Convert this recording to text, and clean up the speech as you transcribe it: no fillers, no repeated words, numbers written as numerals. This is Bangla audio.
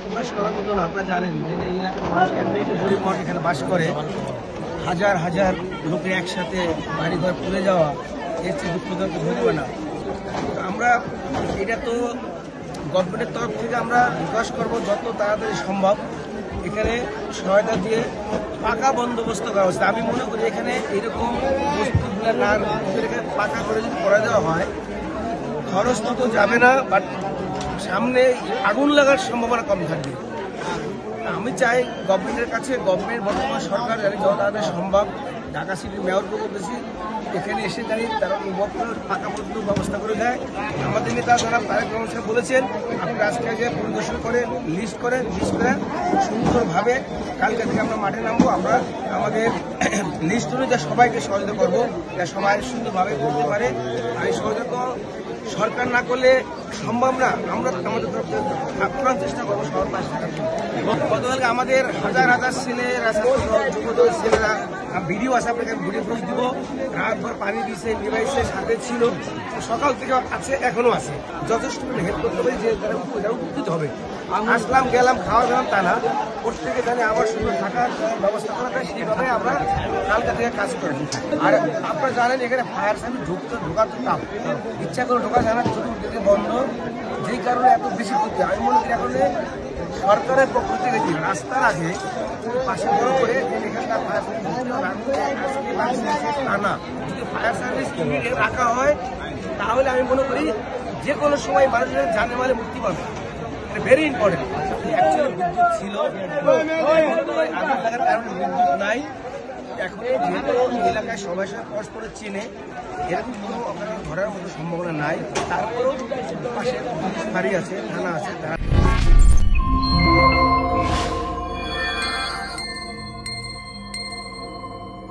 প্রকাশ করার মতন। আপনারা জানেন যে এই এলাকার মানুষ এমনি গরিব মানুষ এখানে বাস করে, হাজার হাজার লোকের একসাথে বাড়িঘর পুড়ে যাওয়া এর চেয়ে দুঃখজনক হতে না। আমরা এটা তো গভর্নমেন্টের তরফ থেকে আমরা রিকোয়েস্ট করবো যত তাড়াতাড়ি সম্ভব এখানে সহায়তা দিয়ে পাকা বন্দোবস্ত করা উচিত। আমি মনে করি এখানে এরকম বস্তুগুলো না এখানে পাকা করে যদি করা দেওয়া হয় খরচ তো যাবে না, বাট সামনে আগুন লাগার সম্ভাবনা কম থাকবে। আমি চাই গভর্নমেন্টের কাছে, গভর্নমেন্ট বর্তমান সরকার জানি যত তাড়াতাড়ি সম্ভব ঢাকা সিটির মেয়রকে বলতেছি এখানে এসে জানি তারা পাকা পদ্ধতি ব্যবস্থা করে দেয়। আমাদের নেতা জনাব তারেক রহমান সাহেব বলেছেন আপনি আজকে যে পরিদর্শন করে লিস্ট করে সুন্দরভাবে কালকে থেকে আমরা মাঠে নামবো। আমরা আমাদের লিস্ট অনুযায়ী সবাইকে সহযোগিতা করবো, যা সবাই সুন্দরভাবে করতে পারে। আর এই সহযোগিতা সরকার না করলে সম্ভব না। আমরা আমাদের তরফ থেকে আপ্রাণ চেষ্টা করবো সবার পাশে থাকার জন্য। গতকালকে আমাদের হাজার হাজার ছেলেরা যুবদল ছেলেরা ভিডিও আছে, আপনাকে ভিডিও প্রুফ দিব, রাতভর পানি দিয়েছে, নিভাইছে, সাথে ছিল, সকাল থেকে আছে, এখনো আছে। যথেষ্ট হেল্প করতে পারি যে যারা উপকৃত হবে। আসলাম গেলাম খাওয়া গেলাম তা না, প্রত্যেকে জানে আবার সুন্দর থাকার ব্যবস্থা করা যায়, সেইভাবে আমরা কালকা থেকে কাজ করি। আর আপনারা জানেন এখানে ফায়ার সার্ভিস ঢোকার তো টাফ, ইচ্ছা করে ঢোকা যায় না, চতুর্দিকে বন্ধ, যেই কারণে এত বেশি ক্ষতি। আমি মনে করি এখন সরকারের পক্ষ থেকে যে রাস্তার আগে পাশে বড় করে এখানকার ফায়ার সার্ভিস না, যদি ফায়ার সার্ভিস রাখা হয় তাহলে আমি মনে করি যে কোনো সময় মানুষের জানে মালে মুক্তি পাবে। Very important. অ্যাকচুয়ালি বিদ্যুৎ ছিল, আগুন লাগার কারণে বিদ্যুৎ নাই। এখন যেহেতু এলাকায় সবাই সবাই পরস্পরের চেনে, এরকম কোনো ধরার মতো সম্ভাবনা নাই। তারপরেও পাশে পুলিশ ফাঁড়ি আছে, থানা আছে,